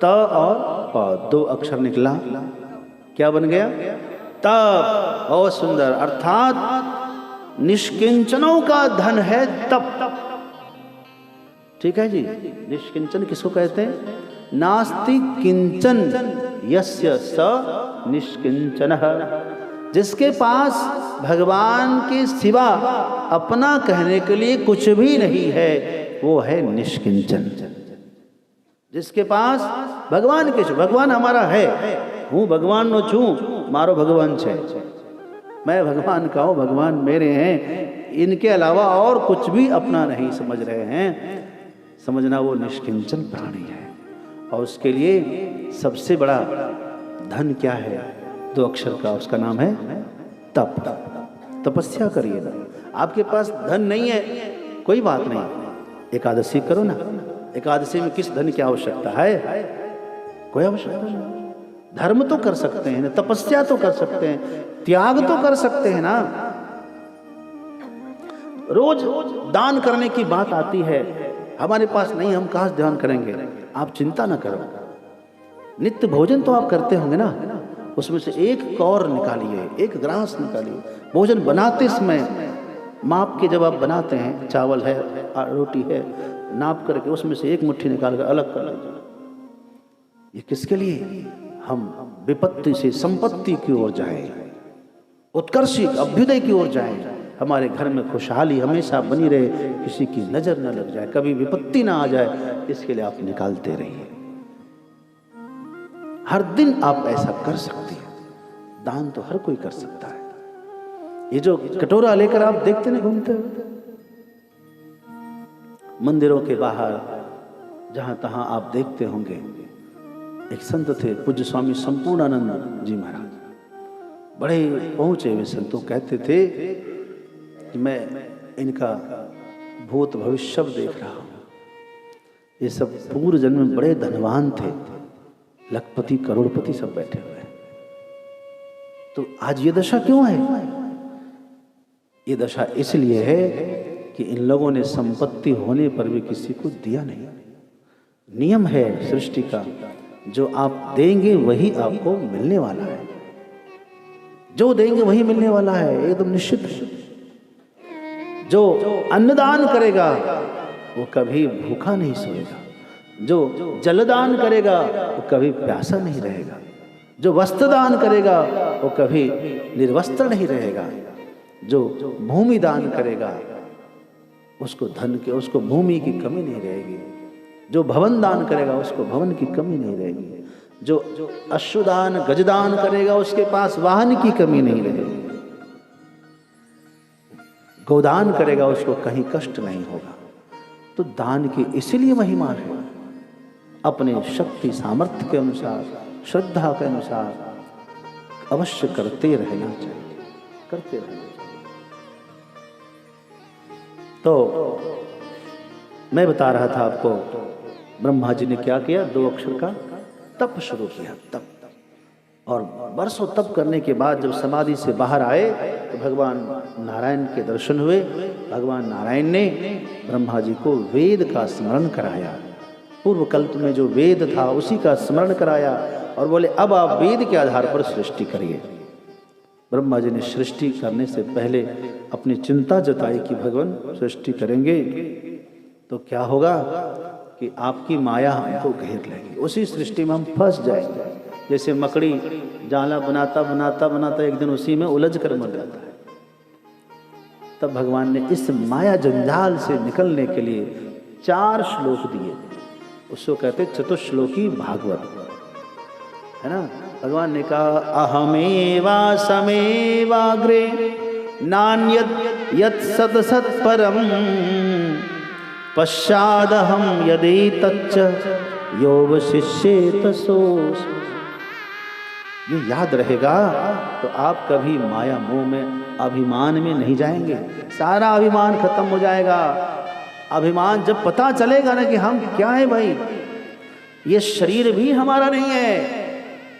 त और प, 2 अक्षर निकला, क्या बन गया? तप। बहुत सुंदर। अर्थात निष्किंचनों का धन है तप। ठीक है जी। निष्किंचन किसको कहते हैं? नास्ति किंचन यस्य स निष्किंचनः। जिसके पास भगवान के सिवा अपना कहने के लिए कुछ भी नहीं है, वो है निष्किंचन। जिसके पास भगवान के छू, भगवान हमारा है, हूँ भगवान नो छू, मारो भगवान छे, मैं भगवान का हूँ, भगवान मेरे हैं, इनके अलावा और कुछ भी अपना नहीं समझ रहे हैं, समझना वो निष्किंचन प्राणी है। और उसके लिए सबसे बड़ा धन क्या है? 2 अक्षर का, उसका नाम है तप। तपस्या करिए ना। आपके पास धन नहीं है, कोई बात नहीं, एकादशी करो ना। एकादशी में किस धन की आवश्यकता है? कोई आवश्यकता नहीं। धर्म तो कर सकते हैं ना, तपस्या तो कर सकते हैं, त्याग तो कर सकते हैं ना। रोज दान करने की बात आती है, हमारे पास नहीं, हम कहाँ से दान करेंगे? आप चिंता ना करो। नित्य भोजन तो आप करते होंगे ना, उसमें से 1 कौर निकालिए, 1 ग्रास निकालिए। भोजन बनाते समय माप के, जब आप बनाते हैं, चावल है, रोटी है, नाप करके उसमें से 1 मुट्ठी निकाल कर अलग कर लीजिए। ये किसके लिए? हम विपत्ति से संपत्ति की ओर जाएं, उत्कर्षी अभ्युदय की ओर जाएं, हमारे घर में खुशहाली हमेशा बनी रहे, किसी की नजर न लग जाए, कभी विपत्ति ना आ जाए, इसके लिए आप निकालते रहिए। हर दिन आप ऐसा कर सकती हैं। दान तो हर कोई कर सकता है। ये जो कटोरा लेकर आप देखते ना घूमते हुए मंदिरों के बाहर, जहां तहां आप देखते होंगे, एक संत थे पूज्य स्वामी संपूर्णानंद जी महाराज, बड़े पहुंचे हुए संत, कहते थे कि मैं इनका भूत भविष्य देख रहा हूं। ये सब पूर्व जन्म में बड़े धनवान थे, लखपति करोड़पति सब बैठे हुए हैं। तो आज ये दशा क्यों है? ये दशा इसलिए है कि इन लोगों ने संपत्ति होने पर भी किसी को दिया नहीं। नियम है सृष्टि का, जो आप देंगे वही आपको मिलने वाला है, जो देंगे वही मिलने वाला है, एकदम निश्चित है। जो अन्नदान करेगा वो कभी भूखा नहीं सोएगा, जो जलदान करेगा वो कभी प्यासा नहीं रहेगा, जो वस्त्र दान करेगा वो कभी निर्वस्त्र नहीं रहेगा, जो भूमि दान करेगा उसको धन के, उसको भूमि की कमी नहीं रहेगी, जो भवन दान करेगा उसको भवन की कमी नहीं रहेगी, जो अश्वदान गजदान करेगा उसके पास वाहन की कमी नहीं रहेगी, गोदान करेगा उसको कहीं कष्ट नहीं होगा। तो दान की इसलिए महिमा है, अपने शक्ति सामर्थ्य के अनुसार, श्रद्धा के अनुसार अवश्य करते रहना चाहिए, करते रहना चाहिए। तो मैं बता रहा था आपको, ब्रह्मा जी ने क्या किया? 2 अक्षर का तप शुरू किया, तप। और बरसों तप करने के बाद जब समाधि से बाहर आए तो भगवान नारायण के दर्शन हुए। भगवान नारायण ने ब्रह्मा जी को वेद का स्मरण कराया, पूर्व कल्प में जो वेद था उसी का स्मरण कराया, और बोले अब आप वेद के आधार पर सृष्टि करिए। ब्रह्मा जी ने सृष्टि करने से पहले अपनी चिंता जताई कि भगवान सृष्टि करेंगे तो क्या होगा कि आपकी माया हमको घेर लेगी, उसी सृष्टि में हम फंस जाएंगे। जैसे मकड़ी जाला बनाता बनाता बनाता एक दिन उसी में उलझ कर मर जाता है। तब भगवान ने इस माया जंजाल से निकलने के लिए 4 श्लोक दिए, उसको कहते चतुश्लोकी भागवत, है ना। भगवान ने कहा अहमेवा समेवाग्रे नान्यत् यत् सत सत परम पश्चादहम यदि तच्च योग शिष्येत सोऽस्मि। ये याद रहेगा तो आप कभी माया मोह में, अभिमान में नहीं जाएंगे। सारा अभिमान खत्म हो जाएगा। अभिमान जब पता चलेगा ना कि हम क्या है भाई, ये शरीर भी हमारा नहीं है।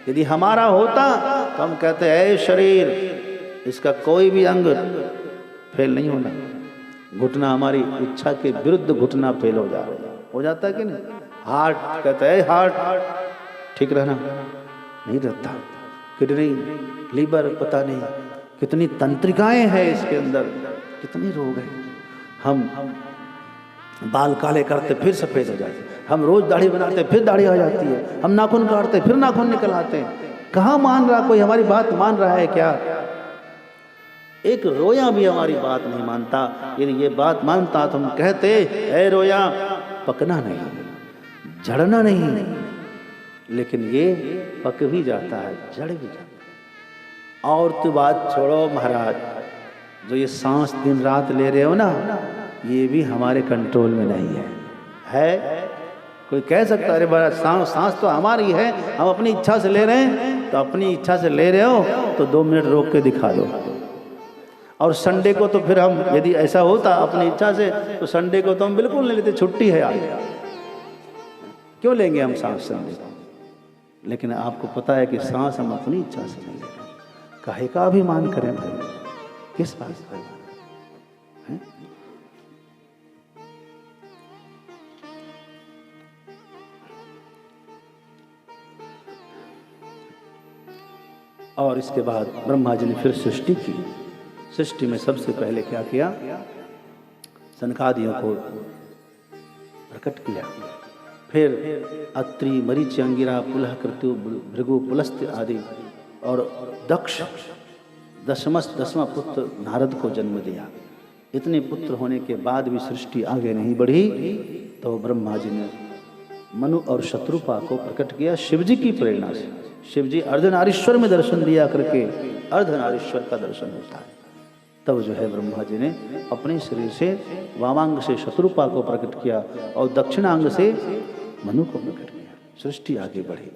यदि हमारा होता तो हम कहते हैं शरीर, इसका कोई भी अंग फेल नहीं होना। घुटना हमारी इच्छा के विरुद्ध घुटना फेल हो जाता है कि नहीं। हार्ट कहते हैं हार्ट ठीक रहना नहीं रहता। किडनी, लीवर, पता नहीं कितनी तंत्रिकाएं हैं इसके अंदर, कितने रोग हैं। हम बाल काले करते फिर सफ़ेद हो जाते, हम रोज दाढ़ी बनाते फिर दाढ़ी आ जाती है, हम नाखून काटते फिर नाखून निकल आते हैं। कहाँ मान रहा कोई, हमारी बात मान रहा है क्या? एक रोया भी हमारी बात नहीं मानता। यदि ये बात मानता तो हम कहते, ए रोया, पकना नहीं, झड़ना नहीं, लेकिन ये पक भी जाता है, झड़ भी जाता है। और तो बात छोड़ो महाराज, जो ये सांस दिन रात ले रहे हो ना, ये भी हमारे कंट्रोल में नहीं है। कोई कह सकता है अरे बड़ा सांस तो हमारी है, हम अपनी इच्छा से ले रहे हैं। तो अपनी इच्छा से ले रहे हो तो 2 मिनट रोक के दिखा दो। और संडे को तो फिर हम, यदि ऐसा होता अपनी इच्छा से, तो संडे को तो हम बिल्कुल नहीं लेते, छुट्टी है आज, क्यों लेंगे हम सांस संडे को? लेकिन आपको पता है कि सांस हम अपनी इच्छा से नहीं ले रहे। काहे का अभिमान करें भाई, किस बात का अभिमान? और इसके बाद ब्रह्मा जी ने फिर सृष्टि की। सृष्टि में सबसे पहले क्या किया? सनकादियों को प्रकट किया। फिर अत्रि, मरीचि, अंगिरा, पुलह, कृत्यु, भृगु, पुलस्त्य आदि और दक्ष, दसवां पुत्र नारद को जन्म दिया। इतने पुत्र होने के बाद भी सृष्टि आगे नहीं बढ़ी, तो ब्रह्मा जी ने मनु और शत्रुपा को प्रकट किया शिवजी की प्रेरणा से। शिवजी अर्धनारीश्वर में दर्शन दिया करके, अर्धनारीश्वर का दर्शन होता है। तब जो है ब्रह्मा जी ने अपने शरीर से वामांग से शत्रुपा को प्रकट किया और दक्षिणांग से मनु को प्रकट किया। सृष्टि आगे बढ़ी।